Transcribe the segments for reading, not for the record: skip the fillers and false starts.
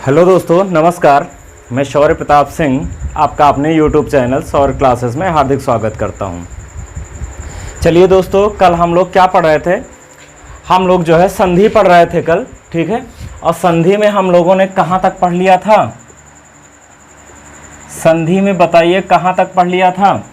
Hello दोस्तों, नमस्कार। मैं शौर्य प्रताप सिंह आपका अपने यूट्यूब चैनल शौर्य क्लासेस में हार्दिक स्वागत करता हूं। चलिए दोस्तों, कल हम लोग क्या पढ़ रहे थे? हम लोग जो है संधि पढ़ रहे थे कल, ठीक है। और संधि में हम लोगों ने कहां तक पढ़ लिया था? संधि में बताइए कहां तक पढ़ लिया था?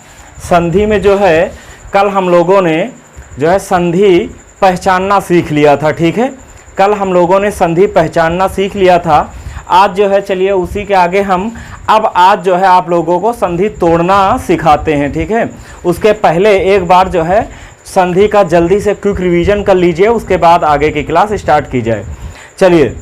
संधि में जो है कल हम लोगों ने जो है संधि पहचानना सीख लिया था, ठीक है। कल हम लोगों ने संधि पहचानना सीख लिया था। आज जो है चलिए उसी के आगे हम आज जो है आप लोगों को संधि तोड़ना सिखाते हैं, ठीक है। उसके पहले एक बार जो है संधि का जल्दी से क्विक रिवीजन कर लीजिए, उसके बाद आगे की क्लास स्टार्ट की जाए। चलिए,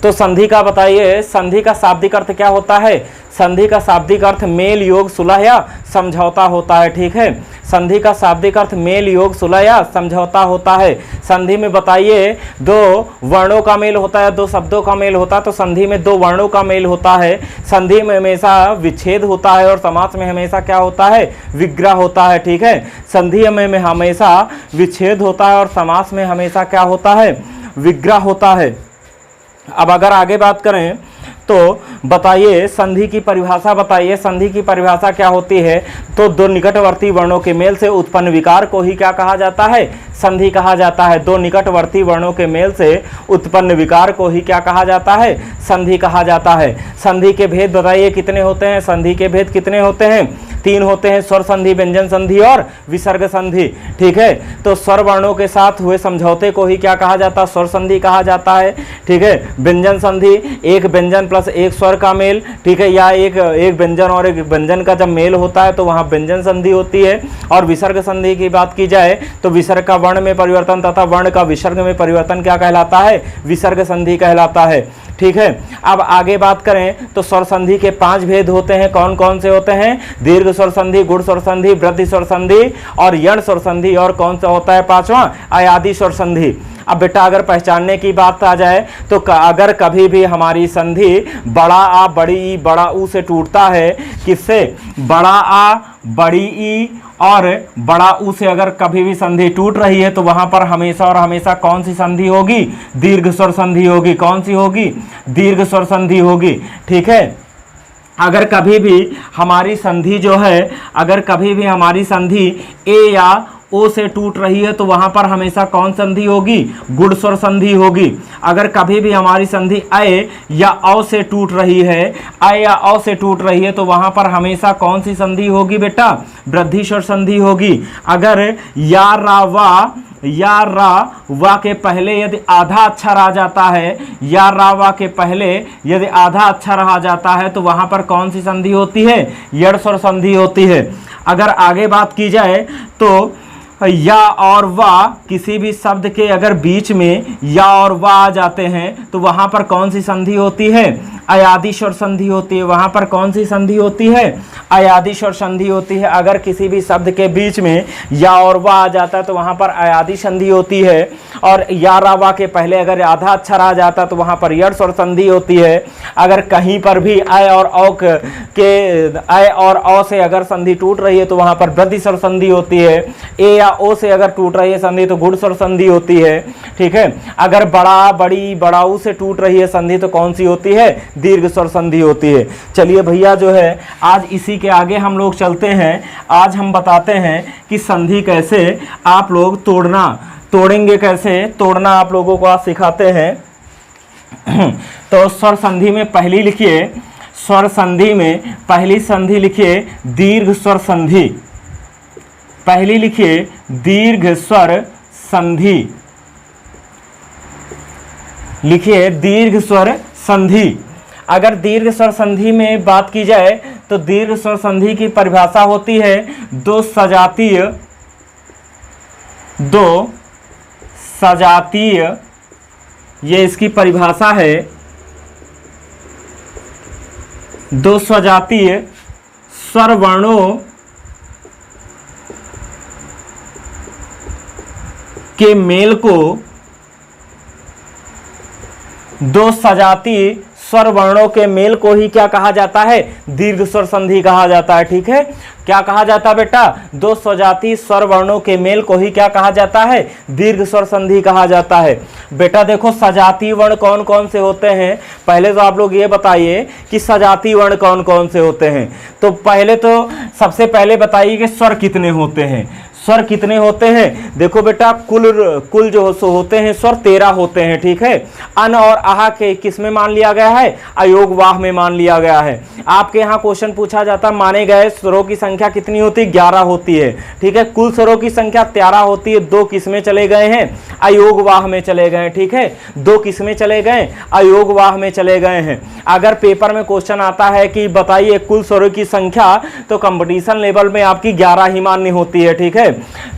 तो संधि का बताइए, संधि का शाब्दिक अर्थ क्या होता है? संधि का शाब्दिक अर्थ मेल, योग, सुलह या समझौता होता है, ठीक है। संधि का शाब्दिक अर्थ मेल, योग, सुलह या समझौता होता है। संधि में बताइए दो वर्णों का मेल होता है, दो शब्दों का मेल होता है, तो संधि में दो वर्णों का मेल होता है। संधि में हमेशा विच्छेद होता है और समास में हमेशा क्या होता है? विग्रह होता है, ठीक है। संधि में हमेशा विच्छेद होता है और समास में हमेशा क्या होता है? विग्रह होता है। अब अगर आगे बात करें तो बताइए संधि की परिभाषा बताइए। संधि की परिभाषा क्या होती है? तो दो निकटवर्ती वर्णों के मेल से उत्पन्न विकार को ही क्या कहा जाता है? संधि कहा जाता है। दो निकटवर्ती वर्णों के मेल से उत्पन्न विकार को ही क्या कहा जाता है? संधि कहा जाता है। संधि के भेद बताइए कितने होते हैं? संधि के भेद कितने होते हैं? तीन होते हैं, स्वर संधि, व्यंजन संधि और विसर्ग संधि, ठीक है। तो स्वर वर्णों के साथ हुए समझौते को ही क्या कहा जाता है? स्वर संधि कहा जाता है, ठीक है। व्यंजन संधि एक व्यंजन प्लस एक स्वर का मेल, ठीक है, या एक व्यंजन और एक व्यंजन का जब मेल होता है तो वहां व्यंजन संधि होती है। और विसर्ग संधि की बात की जाए तो विसर्ग का वर्ण में परिवर्तन तथा वर्ण का विसर्ग में परिवर्तन क्या कहलाता है? विसर्ग संधि कहलाता है, ठीक है। अब आगे बात करें तो स्वर संधि के 5 भेद होते हैं। कौन कौन से होते हैं? दीर्घ स्वर संधि, गुण स्वर संधि, वृद्धि स्वर संधि और यण स्वर संधि। और कौन सा होता है 5वां? अयादि स्वर संधि। अब बेटा अगर पहचानने की बात आ जाए तो अगर कभी भी हमारी संधि बड़ा आ बड़ी ई बड़ा ऊ से टूटता है, किससे? बड़ा आ बड़ी ई और बड़ा ऊ से अगर कभी भी संधि टूट रही है तो वहां पर हमेशा और हमेशा कौन सी संधि होगी? दीर्घ स्वर संधि होगी। कौन सी होगी? दीर्घ स्वर संधि होगी, ठीक है। अगर कभी भी हमारी संधि जो है, अगर कभी भी हमारी संधि ए या ओ से टूट रही है तो वहां पर हमेशा कौन संधि होगी? गुण स्वर संधि होगी। अगर कभी भी हमारी संधि अय या औ से टूट रही है, अय या औ से टूट रही है तो वहां पर हमेशा कौन सी संधि होगी बेटा? वृद्धि स्वर संधि होगी। अगर या रा वा के पहले यदि आधा अक्षर आ जाता है, या रा वा के पहले यदि आधा अक्षर आ जाता है तो वहां पर कौन सी संधि होती है? यड़ स्वर संधि होती है। अगर आगे बात की जाए तो या और वा किसी भी शब्द के अगर बीच में या और वा आ जाते हैं तो वहां पर कौन सी संधि होती है? अयादि स्वर संधि होती है। वहां पर कौन सी संधि होती है? अयादि स्वर संधि होती है। अगर किसी भी शब्द के बीच में या और वा आ जाता है तो वहां पर अयादि संधि होती है। और या रा वा के पहले अगर आधा अक्षर आ जाता है तो वहां पर यड़ स्वर संधि होती है। अगर कहीं पर भी अय और औ से अगर संधि टूट रही है तो वहां पर वृद्धि स्वर संधि होती है। ए या ओ से अगर टूट रही है संधि तो गुण स्वर संधि होती है, ठीक है। अगर बड़ा बड़ी बड़ाऊ से टूट रही है संधि तो कौन सी होती है? दीर्घ स्वर संधि होती है। चलिए भैया जो है आज इसी के आगे हम लोग चलते हैं। आज हम बताते हैं कि संधि कैसे आप लोग तोड़ेंगे, कैसे तोड़ना आप लोगों को आज सिखाते हैं। तो स्वर संधि में पहली लिखिए, स्वर संधि में पहली संधि लिखिए दीर्घ स्वर संधि। पहली लिखिए दीर्घ स्वर संधि, लिखिए दीर्घ स्वर संधि। अगर दीर्घ स्वर संधि में बात की जाए तो दीर्घ स्वर संधि की परिभाषा होती है दो सजातीय, ये इसकी परिभाषा है। दो सजातीय स्वर वर्णों के मेल को, दो सजातीय स्वर वर्णों के मेल को ही क्या कहा जाता है, दीर्घ स्वर संधि कहा जाता है। ठीक है, क्या कहा जाता है बेटा, दो स्वजातीय स्वर वर्णों के मेल को ही क्या कहा जाता है, दीर्घ स्वर संधि कहा जाता है। बेटा देखो सजातीय वर्ण कौन कौन से होते हैं, पहले तो आप लोग ये बताइए कि सजातीय वर्ण कौन कौन से होते हैं। तो पहले तो सबसे पहले बताइए कि स्वर कितने होते हैं, स्वर कितने होते हैं। देखो बेटा कुल जो होते हैं स्वर 13 होते हैं। ठीक है, अन और आहा के किस में मान लिया गया है, अयोग वाह में मान लिया गया है। आपके यहाँ क्वेश्चन पूछा जाता माने गए स्वरों की संख्या कितनी होती है, 11 होती है। ठीक है, कुल स्वरों की संख्या 13 होती है, 2 किस में चले गए हैं, अयोग वाह में चले गए। ठीक है, 2 किस में चले गए, अयोग वाह में चले गए हैं। अगर पेपर में क्वेश्चन आता है कि बताइए कुल स्वरों की संख्या, तो कंपटीशन लेवल में आपकी 11 ही मान्य होती है। ठीक है,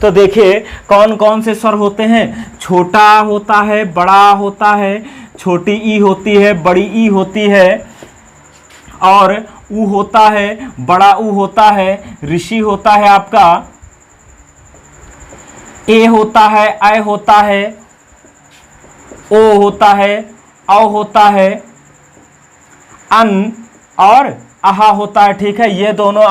तो देखिए कौन कौन से स्वर होते हैं, छोटा होता है, बड़ा होता है, छोटी ई होती है, बड़ी ई होती है, और ऊ होता है, बड़ा ऊ होता है, ऋषि होता है आपका, ए होता है, ऐ होता है, ओ होता है, औ होता है, अन और आहा होता है। ठीक है, ये दोनों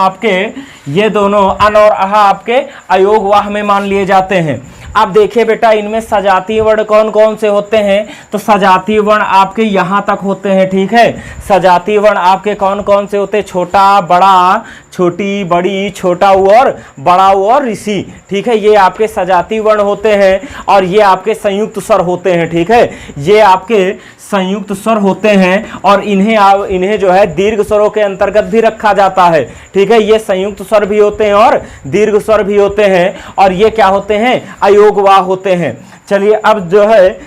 अन और आहा आपके अयोग वाह में मान लिए जाते हैं। अब देखिए बेटा इनमें सजातीय वर्ण कौन कौन से होते हैं, तो सजातीय वर्ण आपके यहाँ तक होते हैं। ठीक है, सजातीय वर्ण आपके कौन कौन से होते हैं, छोटा, बड़ा, छोटी, बड़ी, छोटा ऊ और बड़ा ऊ और ऋषि। ठीक है, ये आपके सजातीय वर्ण होते हैं और ये आपके संयुक्त स्वर होते हैं। ठीक है, ये आपके संयुक्त स्वर होते हैं और इन्हें जो है दीर्घ स्वरों के अंतर्गत भी रखा जाता है। ठीक है, ये संयुक्त स्वर भी होते हैं और दीर्घ स्वर भी होते हैं और ये क्या होते हैं, अयोग वाह होते हैं। चलिए अब जो है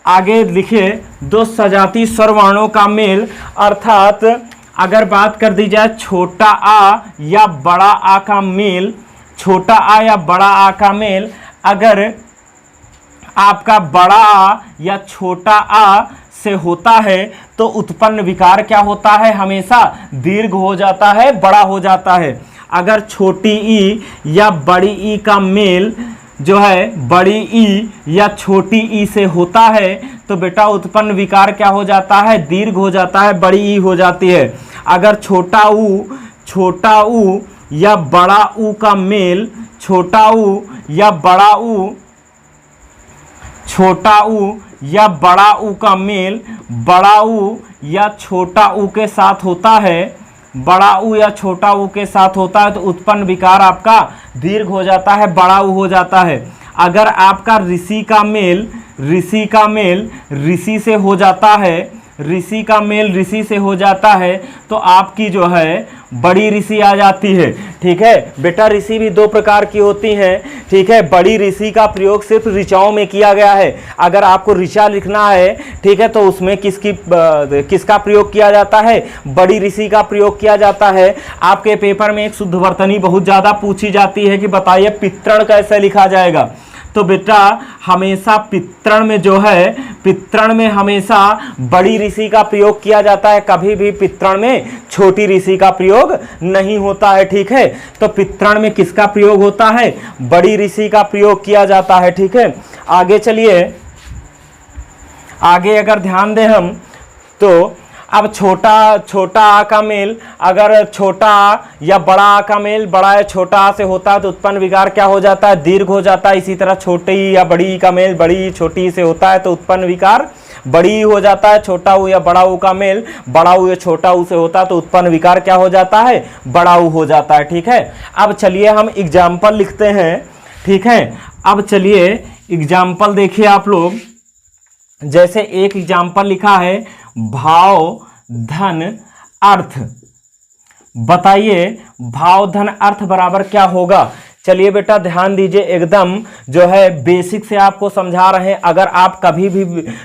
आगे लिखिए, दो सजातीय स्वर वर्णों का मेल, अर्थात अगर बात कर दी जाए छोटा आ या बड़ा आ का मेल, छोटा आ या बड़ा आ का मेल, अगर आपका बड़ा आ या छोटा आ से होता है तो उत्पन्न विकार क्या होता है, हमेशा दीर्घ हो जाता है, बड़ा हो जाता है। अगर छोटी ई या बड़ी ई का मेल जो है बड़ी ई या छोटी ई से होता है तो बेटा उत्पन्न विकार क्या हो जाता है, दीर्घ हो जाता है, बड़ी ई हो जाती है। अगर छोटा ऊ या बड़ा ऊ का मेल, छोटा ऊ या बड़ा ऊ, छोटा ऊ या बड़ा ऊ का मेल बड़ा ऊ या छोटा ऊ के साथ होता है, बड़ा ऊ या छोटा ऊ के साथ होता है तो उत्पन्न विकार आपका दीर्घ हो जाता है, बड़ा ऊ हो जाता है। अगर आपका ऋषि का मेल ऋषि से हो जाता है, ऋषि का मेल ऋषि से हो जाता है तो आपकी जो है बड़ी ऋषि आ जाती है। ठीक है बेटा, ऋषि भी 2 प्रकार की होती हैं। ठीक है, बड़ी ऋषि का प्रयोग सिर्फ ऋचाओं में किया गया है। अगर आपको ऋचा लिखना है, ठीक है, तो उसमें किसका प्रयोग किया जाता है, बड़ी ऋषि का प्रयोग किया जाता है। आपके पेपर में एक शुद्धवर्तनी बहुत ज़्यादा पूछी जाती है कि बताइए पितृण कैसे लिखा जाएगा। तो बेटा हमेशा पितृण में हमेशा बड़ी ऋषि का प्रयोग किया जाता है, कभी भी पितृण में छोटी ऋषि का प्रयोग नहीं होता है। ठीक है, तो पितृण में किसका प्रयोग होता है, बड़ी ऋषि का प्रयोग किया जाता है। ठीक है, आगे चलिए, आगे अगर ध्यान दें हम तो अब छोटा आ का मेल, अगर छोटा आ या बड़ा आ का मेल बड़ा या छोटा आ से होता है तो उत्पन्न विकार क्या हो जाता है, दीर्घ हो जाता है। इसी तरह छोटी या बड़ी का मेल बड़ी छोटी से होता है तो उत्पन्न विकार बड़ी हो जाता है। छोटा ऊ या बड़ा ऊ का मेल बड़ा ऊ या छोटा ऊ से होता है तो उत्पन्न विकार क्या हो जाता है, बड़ा ऊ हो जाता है। ठीक है, अब चलिए हम एग्जाम्पल लिखते हैं। ठीक है, अब चलिए एग्जाम्पल देखिए आप लोग, जैसे एक एग्जाम्पल लिखा है भाव धन अर्थ। बताइए भाव धन अर्थ बराबर क्या होगा। चलिए बेटा ध्यान दीजिए, एकदम जो है बेसिक से आपको समझा रहे हैं। अगर आप कभी भी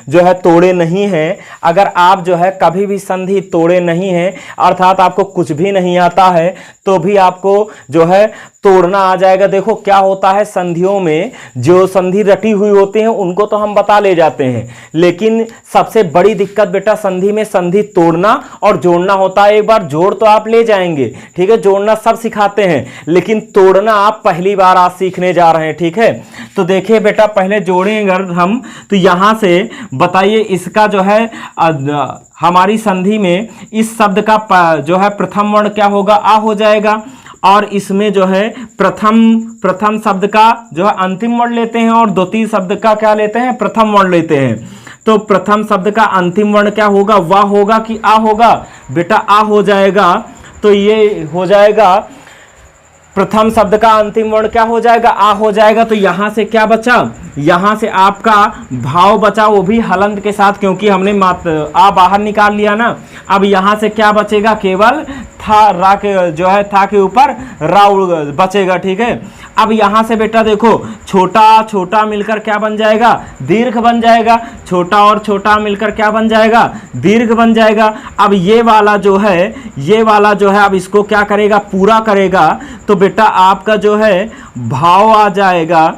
जो है तोड़े नहीं हैं, अगर आप जो है कभी भी संधि तोड़े नहीं हैं, अर्थात आपको कुछ भी नहीं आता है तो भी आपको जो है तोड़ना आ जाएगा। देखो क्या होता है, संधियों में जो संधि रटी हुई होती हैं उनको तो हम बता ले जाते हैं, लेकिन सबसे बड़ी दिक्कत बेटा संधि में संधि तोड़ना और जोड़ना होता है। एक बार जोड़ तो आप ले जाएंगे, ठीक है, जोड़ना सब सिखाते हैं, लेकिन तोड़ना आप पहली बार आज सीखने जा रहे हैं, ठीक है। तो देखिए बेटा, पहले जोड़ेंगे अगर हम, तो यहाँ से बताइए इसका जो है हमारी संधि में इस शब्द का जो है प्रथम वर्ण क्या होगा, आ हो जाएगा। और इसमें जो है प्रथम शब्द का जो है अंतिम वर्ण लेते हैं और द्वितीय शब्द का क्या लेते हैं, प्रथम वर्ण लेते हैं। तो प्रथम शब्द का अंतिम वर्ण क्या होगा, वाह होगा कि आ होगा? बेटा आ हो जाएगा। तो ये हो जाएगा, प्रथम शब्द का अंतिम वर्ण क्या हो जाएगा, आ हो जाएगा। तो यहां से क्या बचा, यहां से आपका भाव बचा, वो भी हलंत के साथ, क्योंकि हमने आ बाहर निकाल लिया ना। अब यहां से क्या बचेगा, केवल था, रा के जो है था के ऊपर रा बचेगा, ठीक है। अब यहां से बेटा देखो, छोटा छोटा मिलकर क्या बन जाएगा, दीर्घ बन जाएगा। छोटा और छोटा मिलकर क्या बन जाएगा, दीर्घ बन जाएगा। अब ये वाला जो है, ये वाला जो है अब इसको क्या करेगा, पूरा करेगा। तो बेटा आपका जो है भाव आ जाएगा,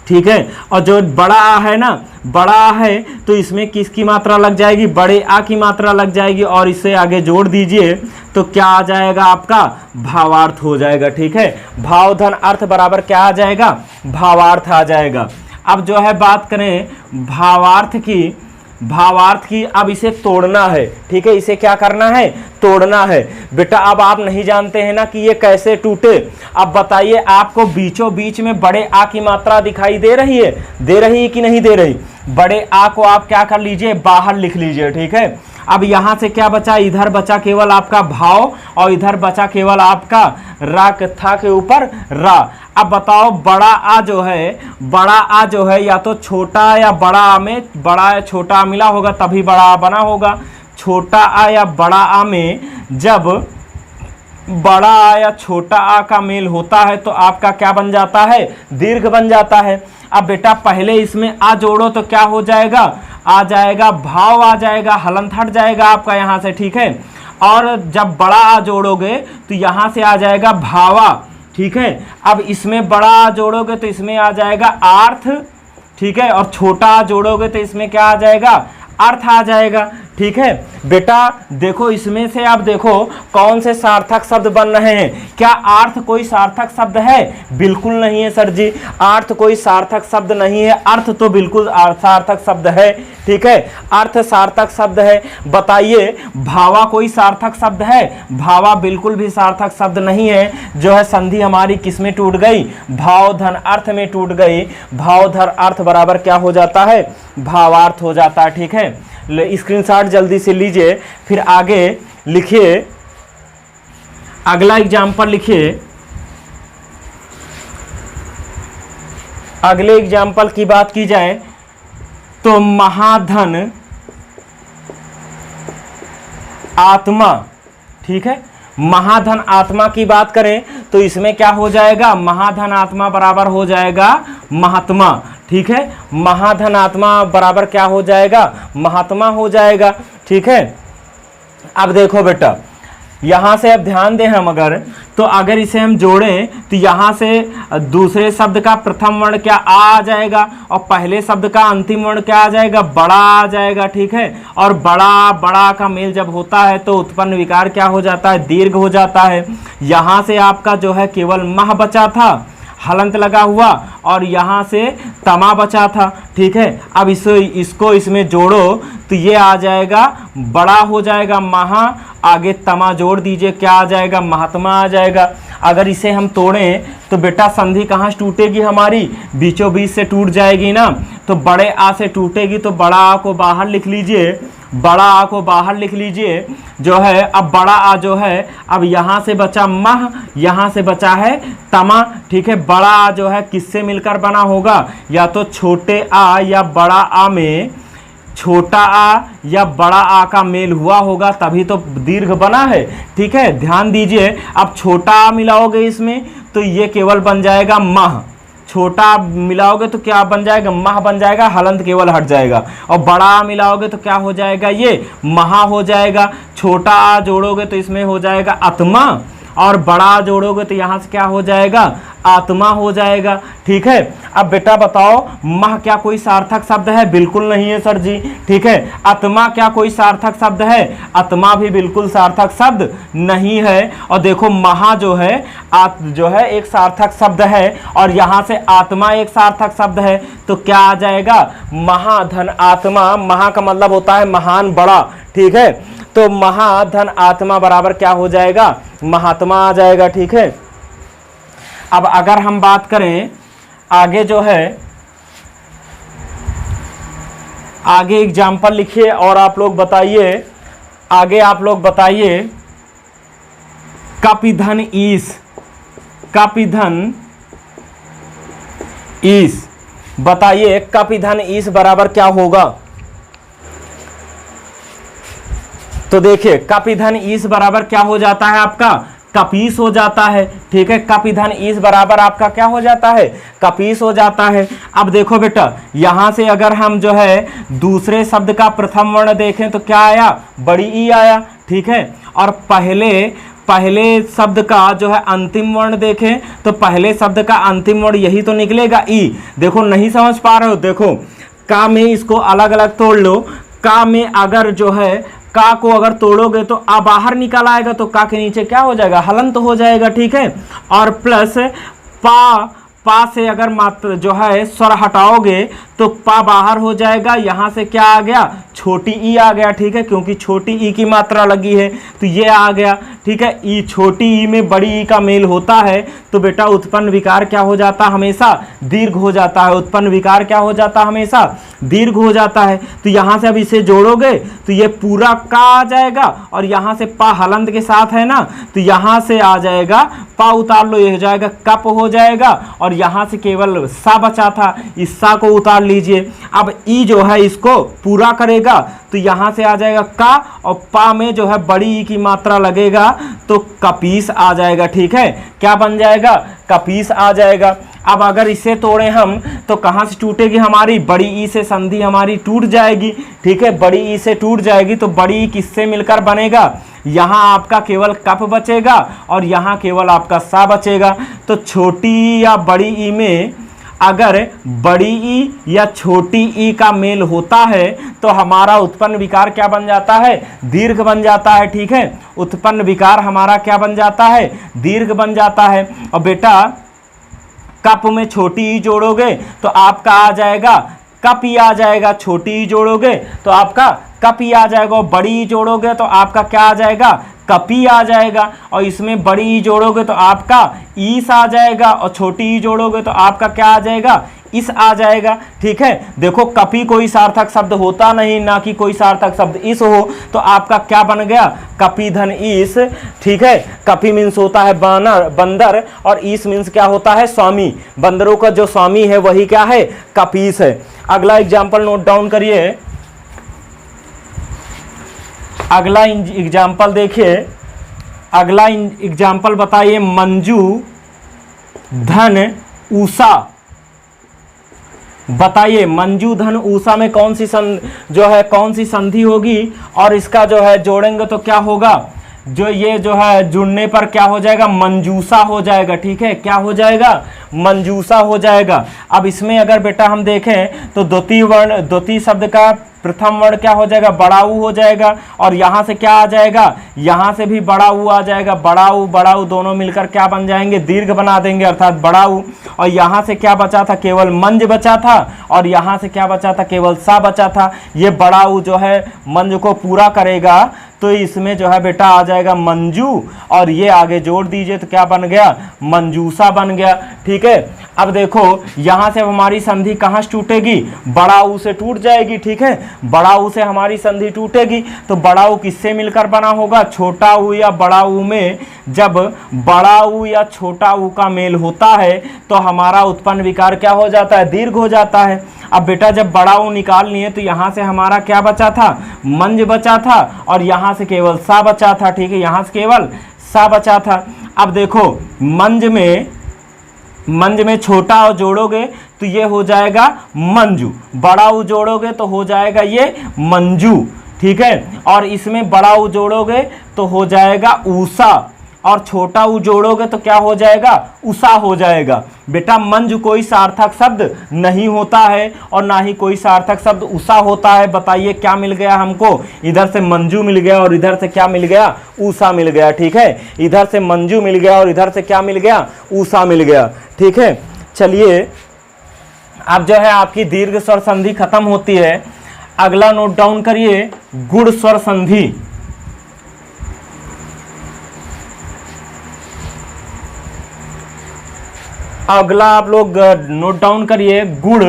ठीक है। और जो बड़ा आ है ना, बड़ा आ है, तो इसमें किसकी मात्रा लग जाएगी, बड़े आ की मात्रा लग जाएगी। और इसे आगे जोड़ दीजिए तो क्या आ जाएगा, आपका भावार्थ हो जाएगा, ठीक है। भाव धन अर्थ बराबर क्या आ जाएगा, भावार्थ आ जाएगा। अब जो है बात करें भावार्थ की, अब इसे तोड़ना है, ठीक है। इसे क्या करना है, तोड़ना है। बेटा अब आप नहीं जानते हैं ना कि ये कैसे टूटे। अब बताइए, आपको बीचों बीच में बड़े आ की मात्रा दिखाई दे रही है, कि नहीं दे रही? बड़े आ को आप क्या कर लीजिए, बाहर लिख लीजिए, ठीक है। अब यहां से क्या बचा, इधर बचा केवल आपका भाव और इधर बचा केवल आपका रा था के ऊपर रा। अब बताओ, बड़ा आ जो है या तो छोटा या बड़ा आ में, बड़ा या छोटा आ मिला होगा तभी बड़ा आ बना होगा। छोटा आ या बड़ा आ में जब बड़ा आ या छोटा आ का मेल होता है तो आपका क्या बन जाता है, दीर्घ बन जाता है। अब बेटा पहले इसमें आ जोड़ो तो क्या हो जाएगा, आ जाएगा भाव आ जाएगा, हलंत हट जाएगा आपका यहाँ से, ठीक है। और जब बड़ा आ जोड़ोगे तो यहाँ से आ जाएगा भावा, ठीक है। अब इसमें बड़ा आ जोड़ोगे तो इसमें आ जाएगा आर्थ, ठीक है। और छोटा आ जोड़ोगे तो इसमें क्या आ जाएगा, अर्थ आ जाएगा, ठीक है। बेटा देखो, इसमें से आप देखो कौन से सार्थक शब्द बन रहे हैं। क्या अर्थ कोई सार्थक शब्द है? बिल्कुल नहीं है सर जी, अर्थ कोई सार्थक शब्द नहीं है। अर्थ तो बिल्कुल सार्थक शब्द है, ठीक है, अर्थ सार्थक शब्द है। बताइए, भावा कोई सार्थक शब्द है? भावा बिल्कुल भी सार्थक शब्द नहीं है। जो है संधि हमारी किस में टूट गई, भाव धन अर्थ में टूट गई। भाव धन अर्थ बराबर क्या हो जाता है, भावार्थ हो जाता है, ठीक है। स्क्रीनशॉट जल्दी से लीजिए, फिर आगे लिखिए, अगला एग्जाम्पल लिखिए। अगले एग्जाम्पल की बात की जाए तो महाधन आत्मा, ठीक है। महाधन आत्मा की बात करें तो इसमें क्या हो जाएगा, महाधन आत्मा बराबर हो जाएगा महात्मा, ठीक है। महाधन आत्मा बराबर क्या हो जाएगा, महात्मा हो जाएगा, ठीक है। अब देखो बेटा, यहां से अब ध्यान दें हम अगर इसे हम जोड़ें तो यहां से दूसरे शब्द का प्रथम वर्ण क्या आ जाएगा और पहले शब्द का अंतिम वर्ण क्या आ जाएगा, बड़ा आ जाएगा, ठीक है। और बड़ा का मेल जब होता है तो उत्पन्न विकार क्या हो जाता है, दीर्घ हो जाता है। यहां से आपका जो है केवल मह बचा था, हलंत लगा हुआ, और यहाँ से तमा बचा था, ठीक है। अब इसको इसमें जोड़ो तो ये आ जाएगा, बड़ा हो जाएगा महा, आगे तमा जोड़ दीजिए, क्या आ जाएगा, महात्मा आ जाएगा। अगर इसे हम तोड़ें तो बेटा संधि कहाँ से टूटेगी हमारी, बीचों बीच से टूट जाएगी ना। तो बड़े आ से टूटेगी तो बड़ा आ को बाहर लिख लीजिए, बड़ा आ को बाहर लिख लीजिए जो है। अब बड़ा आ जो है, अब यहाँ से बचा मह, यहाँ से बचा है तमा, ठीक है। बड़ा आ जो है किससे मिलकर बना होगा, या तो छोटे आ या बड़ा आ में छोटा आ या बड़ा आ का मेल हुआ होगा तभी तो दीर्घ बना है, ठीक है। ध्यान दीजिए, अब छोटा आ मिलाओगे इसमें तो ये केवल बन जाएगा मह, छोटा मिलाओगे तो क्या बन जाएगा, मह बन जाएगा, हलंत केवल हट जाएगा। और बड़ा मिलाओगे तो क्या हो जाएगा, ये महा हो जाएगा। छोटा आ जोड़ोगे तो इसमें हो जाएगा आत्मा, और बड़ा जोड़ोगे तो यहाँ से क्या हो जाएगा, आत्मा हो जाएगा। ठीक है, अब बेटा बताओ मह क्या कोई सार्थक शब्द है? बिल्कुल नहीं है सर जी। ठीक है, आत्मा क्या कोई सार्थक शब्द है? आत्मा भी बिल्कुल सार्थक शब्द नहीं है। और देखो महा जो है जो है एक सार्थक शब्द है और यहां से आत्मा एक सार्थक शब्द है, तो क्या आ जाएगा? महाधन आत्मा। महा का मतलब होता है महान, बड़ा। ठीक है, तो महाधन आत्मा बराबर क्या हो जाएगा? महात्मा आ जाएगा। ठीक है, अब अगर हम बात करें आगे जो है, आगे एग्जाम्पल लिखिए और आप लोग बताइए, आगे आप लोग बताइए कपिधन ईस, कपिधन ईस, बताइए कपिधन ईस बराबर क्या होगा? तो देखिए कपिधन ईस बराबर क्या हो जाता है आपका? कपीस हो जाता है। ठीक है, कपिधन ईस बराबर आपका क्या हो जाता है? कपीस हो जाता है। अब देखो बेटा यहां से अगर हम जो है दूसरे शब्द का प्रथम वर्ण देखें तो क्या आया? बड़ी ई आया। ठीक है, और पहले शब्द का जो है अंतिम वर्ण देखें तो पहले शब्द का अंतिम वर्ण यही तो निकलेगा, ई। देखो नहीं समझ पा रहे हो? देखो का में इसको अलग अलग तोड़ लो। का में अगर जो है का को अगर तोड़ोगे तो आ बाहर निकल आएगा, तो का के नीचे क्या हो जाएगा? हलंत हो जाएगा। ठीक है, और प्लस पा से अगर मात्र जो है स्वर हटाओगे तो पा बाहर हो जाएगा। यहां से क्या आ गया? छोटी ई आ गया। ठीक है, क्योंकि छोटी ई की मात्रा लगी है तो ये आ गया। ठीक है, ई छोटी ई में बड़ी ई का मेल होता है तो बेटा उत्पन्न विकार क्या हो जाता? हमेशा दीर्घ हो जाता है। उत्पन्न विकार क्या हो जाता? हमेशा दीर्घ हो जाता है। तो यहां से अब इसे जोड़ोगे तो ये पूरा का आ जाएगा और यहां से पा हलंत के साथ है ना, तो यहां से आ जाएगा पा उतार लो, ये हो जाएगा कप हो जाएगा। और यहां से केवल सा बचा था, इस सा को उतार लीजिए। अब ई जो है इसको पूरा करेगा तो यहां से आ जाएगा का और पा में जो है बड़ी ई की मात्रा लगेगा तो कपीस आ जाएगा। ठीक है, क्या बन जाएगा? कपीस आ जाएगा। अब अगर इसे तोड़े हम तो कहां से टूटेगी? हमारी बड़ी ई से संधि हमारी टूट जाएगी। ठीक है, बड़ी ई से टूट जाएगी तो बड़ी ई किससे मिलकर बनेगा? यहां आपका केवल कप बचेगा और यहां केवल आपका सा बचेगा। तो छोटी ई या बड़ी ई में अगर बड़ी ई या छोटी ई का मेल होता है तो हमारा उत्पन्न विकार क्या बन जाता है? दीर्घ बन जाता है। ठीक है, उत्पन्न विकार हमारा क्या बन जाता है? दीर्घ बन जाता है। और बेटा कप में छोटी ई जोड़ोगे तो आपका आ जाएगा कप ई आ जाएगा। छोटी ई जोड़ोगे तो आपका कप ई आ जाएगा और बड़ी ई जोड़ोगे तो आपका क्या आ जाएगा? कपी आ जाएगा। और इसमें बड़ी ई जोड़ोगे तो आपका ईस आ जाएगा और छोटी ई जोड़ोगे तो आपका क्या आ जाएगा? इस आ जाएगा। ठीक है, देखो कपी कोई सार्थक शब्द होता नहीं, ना कि कोई सार्थक शब्द इस हो, तो आपका क्या बन गया? कपिधन ईस। ठीक है, कपी मीन्स होता है बंदर और ईस मीन्स क्या होता है? स्वामी। बंदरों का जो स्वामी है वही क्या है? कपीस है। अगला एग्जाम्पल नोट डाउन करिए। अगला एग्जाम्पल देखिए, अगला एग्जाम्पल बताइए मंजू धन उषा। बताइए मंजू धन उषा में कौन सी कौन सी संधि होगी और इसका जो है जोड़ेंगे तो क्या होगा? जो ये जो है जुड़ने पर क्या हो जाएगा? मंजूसा हो जाएगा। ठीक है, क्या हो जाएगा? मंजूसा हो जाएगा। अब इसमें अगर बेटा हम देखें तो द्वितीय शब्द का प्रथम वर्ण क्या हो जाएगा? बड़ा ऊ हो जाएगा। और यहां से क्या आ जाएगा? यहां से भी बड़ा ऊ आ जाएगा। बड़ा ऊ दोनों मिलकर क्या बन जाएंगे? दीर्घ बना देंगे, अर्थात बड़ा ऊ। और यहां से क्या बचा था? केवल मंज बचा था। और यहां से क्या बचा था? केवल सा बचा था। ये बड़ा ऊ जो है मंज को पूरा करेगा तो इसमें जो है बेटा आ जाएगा मंजू और ये आगे जोड़ दीजिए तो क्या बन गया? मंजूसा बन गया। ठीक है, अब देखो यहां से हमारी संधि कहां से टूटेगी? बड़ा ऊ से टूट जाएगी। ठीक है, बड़ा ऊ से हमारी संधि टूटेगी तो बड़ा ऊ किससे मिलकर बना होगा? छोटा ऊ या बड़ा ऊ में जब बड़ा ऊ या छोटा ऊ का मेल होता है तो हमारा उत्पन्न विकार क्या हो जाता है? दीर्घ हो जाता है। अब बेटा जब बड़ा ऊ निकाल लिए तो यहां से हमारा क्या बचा था? मंज बचा था और यहां से केवल सा बचा था। ठीक है, यहां से केवल सा बचा था। अब देखो मंज में छोटा ऊ जोड़ोगे तो ये हो जाएगा मंजू, बड़ा ऊ जोड़ोगे तो हो जाएगा ये मंजू। ठीक है, और इसमें बड़ा ऊ जोड़ोगे तो हो जाएगा ऊषा। और छोटा ऊ जोड़ोगे तो क्या हो जाएगा, उषा हो जाएगा। बेटा मंजू कोई सार्थक शब्द नहीं होता है और ना ही कोई सार्थक शब्द उषा होता है। बताइए क्या मिल गया हमको, इधर से मंजू मिल गया और इधर से क्या मिल गया, उषा मिल गया। ठीक है, इधर से मंजू मिल गया और इधर से क्या मिल गया, उषा मिल गया। ठीक है, चलिए अब जो है आपकी दीर्घ स्वर संधि खत्म होती है। अगला नोट डाउन करिए, गुण स्वर संधि। अगला आप लोग नोट डाउन करिए, गुण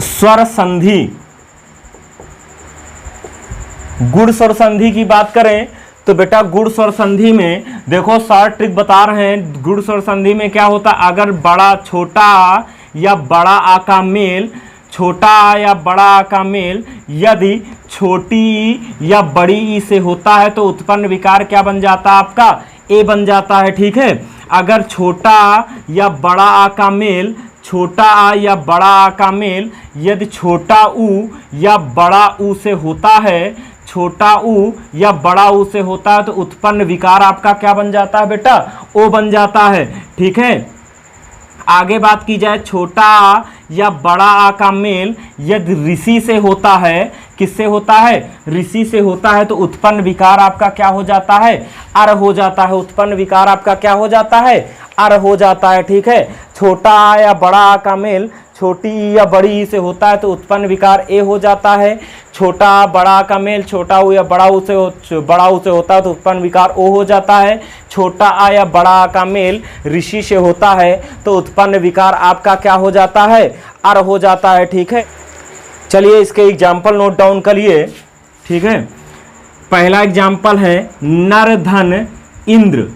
स्वर संधि। गुण स्वर संधि की बात करें तो बेटा गुण स्वर संधि में देखो शॉर्ट ट्रिक बता रहे हैं। गुण स्वर संधि में क्या होता, अगर बड़ा छोटा या बड़ा आ का मेल, छोटा आ या बड़ा आ का मेल यदि छोटी ई या बड़ी ई से होता है तो उत्पन्न विकार क्या बन जाता है आपका, ए बन जाता है। ठीक है, अगर छोटा आ या बड़ा आ का मेल, छोटा आ या बड़ा आ का मेल यदि छोटा ऊ या बड़ा ऊ से होता है, छोटा ऊ या बड़ा ऊ से होता है तो उत्पन्न विकार आपका क्या बन जाता है बेटा, ओ बन जाता है। ठीक है, आगे बात की जाए, छोटा आ या बड़ा आ का मेल यदि ऋषि से होता है, किससे होता है, ऋषि से होता है तो उत्पन्न विकार आपका क्या हो जाता है, अर हो जाता है। उत्पन्न विकार आपका क्या हो जाता है, अर हो जाता है। ठीक है, छोटा आ या बड़ा आ का मेल छोटी ई या बड़ी ई से होता है तो उत्पन्न विकार ए हो जाता है। छोटा आ बड़ा आ का मेल छोटा ऊ या बड़ा ऊ से होता है तो उत्पन्न विकार ओ हो जाता है। छोटा आ या बड़ा आ का मेल ऋषि से होता है तो उत्पन्न विकार आपका क्या हो जाता है, अर हो जाता है। ठीक है, चलिए इसके एग्जाम्पल नोट डाउन करिए। ठीक है, पहला एग्जाम्पल है नर धन इंद्र।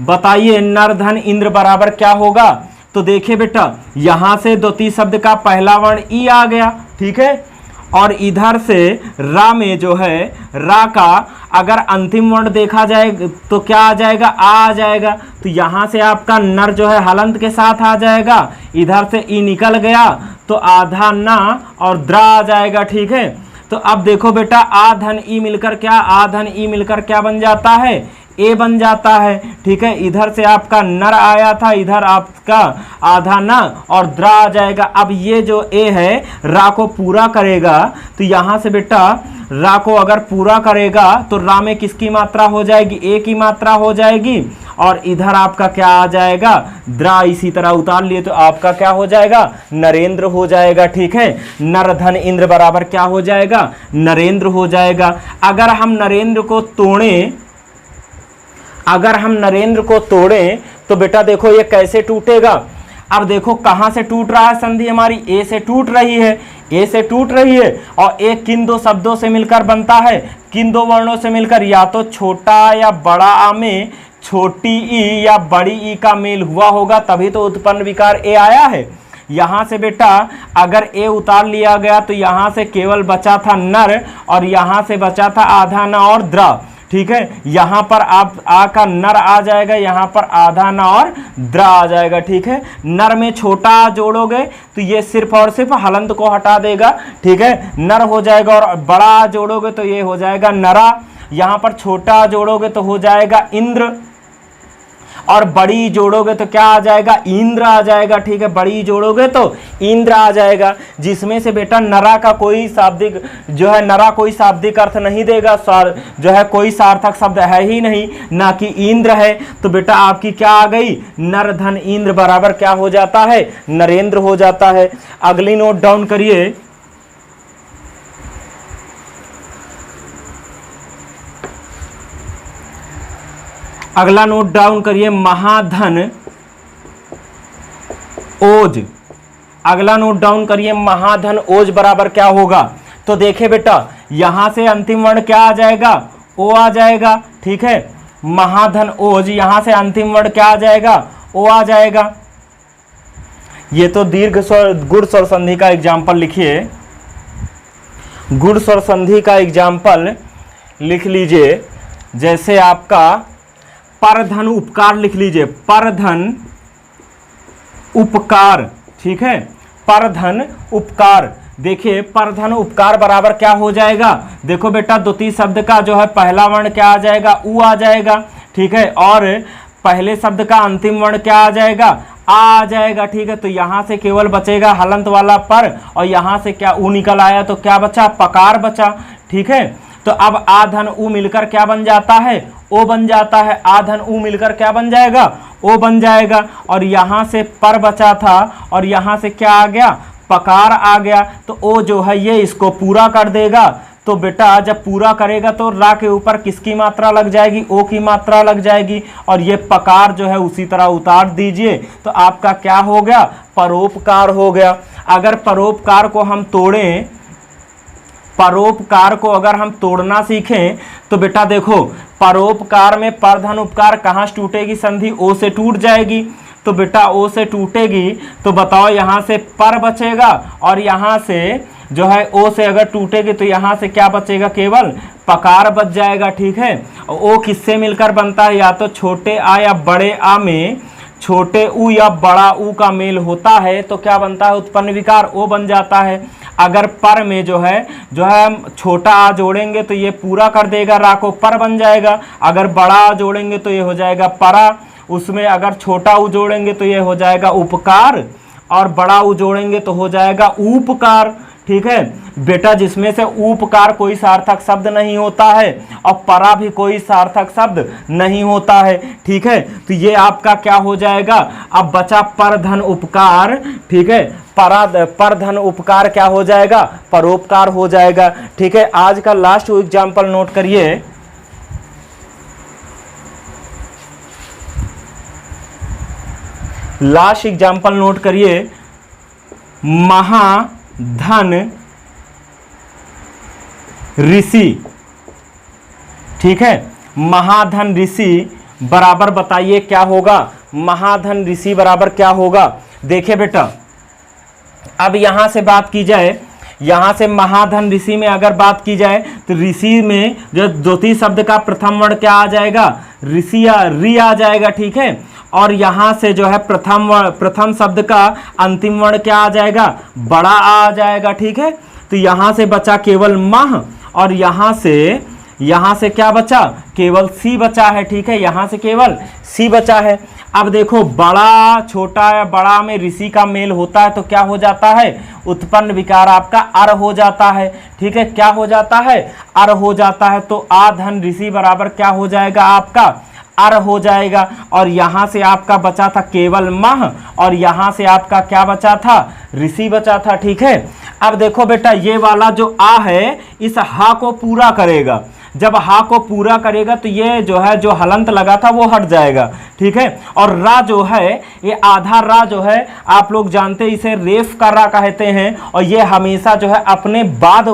बताइए नर धन इंद्र बराबर क्या होगा, तो देखिए बेटा यहां से द्वितीय शब्द का पहला वर्ण ई आ गया। ठीक है, और इधर से रा में जो है रा का अगर अंतिम वर्ण देखा जाए तो क्या आ जाएगा, आ जाएगा। तो यहाँ से आपका नर जो है हलंत के साथ आ जाएगा, इधर से ई निकल गया तो आधा ना और द्रा आ जाएगा। ठीक है, तो अब देखो बेटा आ धन ई मिलकर क्या, आ धन ई मिलकर क्या बन जाता है, ए बन जाता है। ठीक है, इधर से आपका नर आया था, इधर आपका आधा न और द्रा आ जाएगा। अब ये जो ए है रा को पूरा करेगा तो यहाँ से बेटा रा को अगर पूरा करेगा तो रा में किसकी मात्रा हो जाएगी, ए की मात्रा हो जाएगी और इधर आपका क्या आ जाएगा, द्रा इसी तरह उतार लिए तो आपका क्या हो जाएगा, नरेंद्र हो जाएगा। ठीक है, नर धन इंद्र बराबर क्या हो जाएगा, नरेंद्र हो जाएगा। अगर हम नरेंद्र को तोड़ें, अगर हम नरेंद्र को तोड़ें तो बेटा देखो ये कैसे टूटेगा। अब देखो कहां से टूट रहा है संधि हमारी, ए से टूट रही है, ए से टूट रही है और ए किन दो शब्दों से मिलकर बनता है, किन दो वर्णों से मिलकर, या तो छोटा या बड़ा आ में छोटी ई या बड़ी ई का मेल हुआ होगा तभी तो उत्पन्न विकार ए आया है। यहाँ से बेटा अगर ए उतार लिया गया तो यहाँ से केवल बचा था नर और यहाँ से बचा था आधा न और द्रा। ठीक है, यहाँ पर आप आ का नर आ जाएगा, यहाँ पर आधा न और द्रा आ जाएगा। ठीक है, नर में छोटा आ जोड़ोगे तो ये सिर्फ और सिर्फ हलंत को हटा देगा। ठीक है, नर हो जाएगा और बड़ा आ जोड़ोगे तो ये हो जाएगा नरा, यहाँ पर छोटा आ जोड़ोगे तो हो जाएगा इंद्र और बड़ी जोड़ोगे तो क्या आ जाएगा, इंद्र आ जाएगा। ठीक है, बड़ी जोड़ोगे तो इंद्र आ जाएगा, जिसमें से बेटा नरा का कोई शाब्दिक जो है, नरा कोई शाब्दिक अर्थ नहीं देगा, जो है कोई सार्थक शब्द है ही नहीं, ना कि इंद्र है। तो बेटा आपकी क्या आ गई, नर धन इंद्र बराबर क्या हो जाता है, नरेंद्र हो जाता है। अगली नोट डाउन करिए, अगला नोट डाउन करिए महाधन ओज। अगला नोट डाउन करिए महाधन ओज बराबर क्या होगा, तो देखिए बेटा यहां से अंतिम वर्ण क्या आ जाएगा, ओ आ जाएगा। ठीक है, महाधन ओज यहां से अंतिम वर्ण क्या आ जाएगा, ओ आ जाएगा। ये तो दीर्घ स्वर गुण स्वर संधि का एग्जाम्पल लिखिए, गुण स्वर संधि का एग्जाम्पल लिख लीजिए। जैसे आपका परधन उपकार लिख लीजिए, परधन उपकार। ठीक है, परधन उपकार देखिए पर धन उपकार बराबर क्या हो जाएगा, देखो बेटा द्वितीय शब्द का जो है पहला वर्ण क्या आ जाएगा, उ आ जाएगा, ठीक है, और पहले शब्द का अंतिम वर्ण क्या आ जाएगा, आ जाएगा, ठीक है। तो यहाँ से केवल बचेगा हलंत वाला पर, और यहाँ से क्या उ निकल आया तो क्या बचा, पकार बचा, ठीक है। तो अब आ धन उ मिलकर क्या बन जाता है, ओ बन जाता है, आ धन उ मिलकर क्या बन जाएगा, ओ बन जाएगा। और यहाँ से पर बचा था और यहाँ से क्या आ गया, पकार आ गया, तो ओ जो है ये इसको पूरा कर देगा। तो बेटा जब पूरा करेगा तो रा के ऊपर किसकी मात्रा लग जाएगी, ओ की मात्रा लग जाएगी, और ये पकार जो है उसी तरह उतार दीजिए, तो आपका क्या हो गया, परोपकार हो गया। अगर परोपकार को हम तोड़ें, परोपकार को अगर हम तोड़ना सीखें तो बेटा देखो परोपकार में पर धन उपकार कहाँ से टूटेगी, संधि ओ से टूट जाएगी। तो बेटा ओ से टूटेगी तो बताओ यहाँ से पर बचेगा, और यहाँ से जो है ओ से अगर टूटेगी तो यहाँ से क्या बचेगा, केवल पकार बच जाएगा, ठीक है। ओ किससे मिलकर बनता है, या तो छोटे आ या बड़े आ में छोटे उ या बड़ा उ का मेल होता है तो क्या बनता है, उत्पन्न विकार ओ बन जाता है। अगर पर में जो है हम छोटा आ जोड़ेंगे तो ये पूरा कर देगा, रा को पर बन जाएगा। अगर बड़ा आ जोड़ेंगे तो ये हो जाएगा परा, उसमें अगर छोटा उ जोड़ेंगे तो ये हो जाएगा उपकार, और बड़ा उ जोड़ेंगे तो हो जाएगा उपकार, ठीक है बेटा। जिसमें से उपकार कोई सार्थक शब्द नहीं होता है और परा भी कोई सार्थक शब्द नहीं होता है, ठीक है। तो ये आपका क्या हो जाएगा, अब बचा पर धन उपकार, ठीक है, पर धन उपकार क्या हो जाएगा, परोपकार हो जाएगा, ठीक है। आज का लास्ट एग्जाम्पल नोट करिए, लास्ट एग्जाम्पल नोट करिए, महाधन ऋषि, ठीक है। महाधन ऋषि बराबर बताइए क्या होगा, महाधन ऋषि बराबर क्या होगा। देखिए बेटा अब यहां से बात की जाए, यहां से महाधन ऋषि में अगर बात की जाए तो ऋषि में जो द्वितीय शब्द का प्रथम वर्ण क्या आ जाएगा, ऋषि या री आ जाएगा, ठीक है। और यहाँ से जो है प्रथम शब्द का अंतिम वर्ण क्या आ जाएगा, बड़ा आ जाएगा, ठीक है। तो यहाँ से बचा केवल मह, और यहाँ से क्या बचा, केवल सी बचा है, ठीक है। यहाँ से केवल सी बचा है। अब देखो बड़ा छोटा या बड़ा में ऋषि का मेल होता है तो क्या हो जाता है, उत्पन्न विकार आपका अर हो जाता है, ठीक है। क्या हो जाता है, अर हो जाता है। तो आ धन ऋषि बराबर क्या हो जाएगा, आपका अर हो जाएगा। और यहाँ से आपका बचा था केवल मह, और यहाँ से आपका क्या बचा था, ऋषि बचा था, ठीक है। अब देखो बेटा ये वाला जो आ है इस हा को पूरा करेगा, जब हा को पूरा करेगा तो ये जो है जो हलंत लगा था वो हट जाएगा, ठीक है। और रा जो है ये आधा रा जो है आप लोग जानते हैं इसे रेफ का रा कहते हैं, और ये हमेशा जो है अपने बाद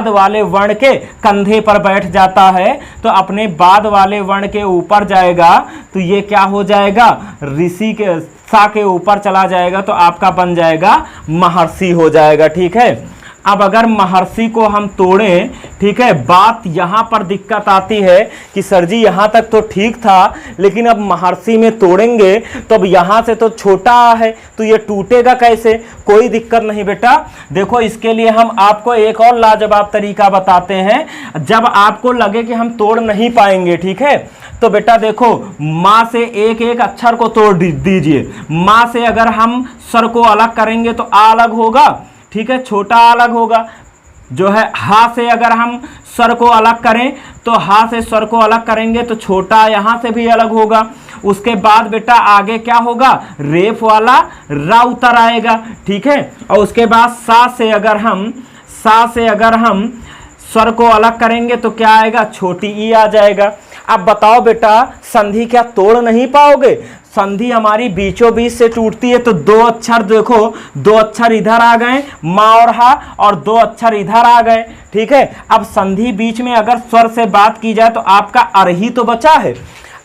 वाले वर्ण के कंधे पर बैठ जाता है। तो अपने बाद वाले वर्ण के ऊपर जाएगा तो ये क्या हो जाएगा, ऋषि के सा के ऊपर चला जाएगा तो आपका बन जाएगा महर्षि हो जाएगा, ठीक है। अब अगर महर्षि को हम तोड़ें, ठीक है, बात यहाँ पर दिक्कत आती है कि सर जी यहाँ तक तो ठीक था, लेकिन अब महर्षि में तोड़ेंगे तो अब यहाँ से तो छोटा है तो ये टूटेगा कैसे। कोई दिक्कत नहीं बेटा, देखो इसके लिए हम आपको एक और लाजवाब तरीका बताते हैं। जब आपको लगे कि हम तोड़ नहीं पाएंगे, ठीक है, तो बेटा देखो माँ से एक एक अक्षर को तोड़ दीजिए। माँ से अगर हम स्वर को अलग करेंगे तो आ अलग होगा, ठीक है, छोटा अलग होगा। जो है हा से अगर हम स्वर को अलग करें तो हा से स्वर को अलग करेंगे तो छोटा यहाँ से भी अलग होगा। उसके बाद बेटा आगे क्या होगा, रेफ वाला रा उतर आएगा, ठीक है। और उसके बाद सा से अगर हम स्वर को अलग करेंगे तो क्या आएगा, छोटी ई आ जाएगा। अब बताओ बेटा संधि क्या तोड़ नहीं पाओगे, संधि हमारी बीचों बीच से टूटती है। तो दो अक्षर देखो, दो अक्षर इधर आ गए माँ और हा, और दो अक्षर इधर आ गए, ठीक है। अब संधि बीच में अगर स्वर से बात की जाए तो आपका अर ही तो बचा है,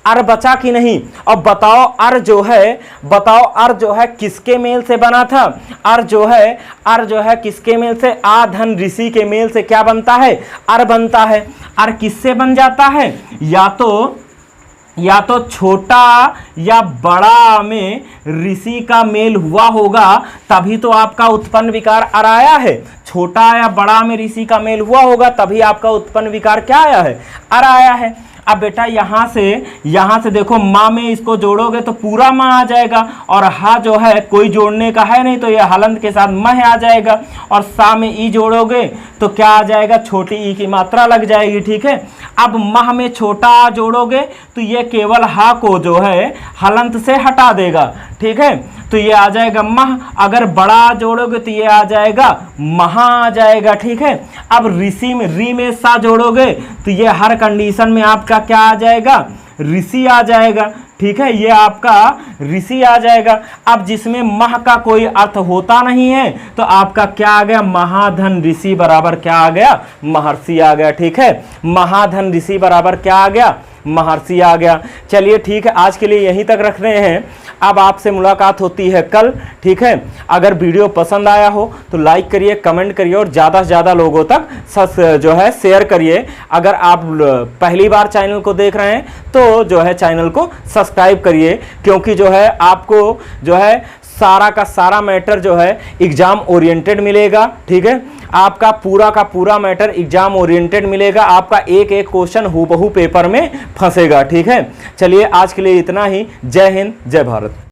अर बचा कि नहीं। अब बताओ अर जो है किसके मेल से बना था, अर जो है किसके मेल से, आ धन ऋषि के मेल से क्या बनता है, अर बनता है। अर किससे बन जाता है, या तो या तो छोटा या बड़ा में ऋषि का मेल हुआ होगा तभी तो आपका उत्पन्न विकार आया है। छोटा या बड़ा में ऋषि का मेल हुआ होगा तभी आपका उत्पन्न विकार क्या आया है, आया है। अब बेटा यहाँ से देखो माँ में इसको जोड़ोगे तो पूरा माँ आ जाएगा, और हा जो है कोई जोड़ने का है नहीं तो ये हलंत के साथ मह आ जाएगा, और सा में ई जोड़ोगे तो क्या आ जाएगा, छोटी ई की मात्रा लग जाएगी। ठीक है, अब मह में छोटा आ जोड़ोगे तो ये केवल हा को जो है हलंत से हटा देगा। ठीक है, तो ये आ जाएगा मह। अगर बड़ा जोड़ोगे तो ये आ जाएगा महा आ जाएगा। ठीक है, अब ऋषि में री में सा जोड़ोगे तो ये हर कंडीशन में आपका क्या आ जाएगा, ऋषि आ जाएगा। ठीक है, ये आपका ऋषि आ जाएगा। अब जिसमें मह का कोई अर्थ होता नहीं है तो आपका क्या आ गया, महाधन ऋषि बराबर क्या आ गया, महर्षि आ गया। ठीक है, महाधन ऋषि बराबर क्या आ गया, महर्षि आ गया। चलिए ठीक है, आज के लिए यहीं तक रख रहे हैं। अब आपसे मुलाकात होती है कल। ठीक है, अगर वीडियो पसंद आया हो तो लाइक करिए, कमेंट करिए और ज़्यादा से ज़्यादा लोगों तक जो है शेयर करिए। अगर आप पहली बार चैनल को देख रहे हैं तो जो है चैनल को सब्सक्राइब करिए, क्योंकि जो है आपको जो है सारा का सारा मैटर जो है एग्जाम ओरिएंटेड मिलेगा। ठीक है, आपका पूरा का पूरा मैटर एग्जाम ओरिएंटेड मिलेगा, आपका एक एक क्वेश्चन हूबहू पेपर में फंसेगा। ठीक है, चलिए आज के लिए इतना ही। जय हिंद, जय भारत।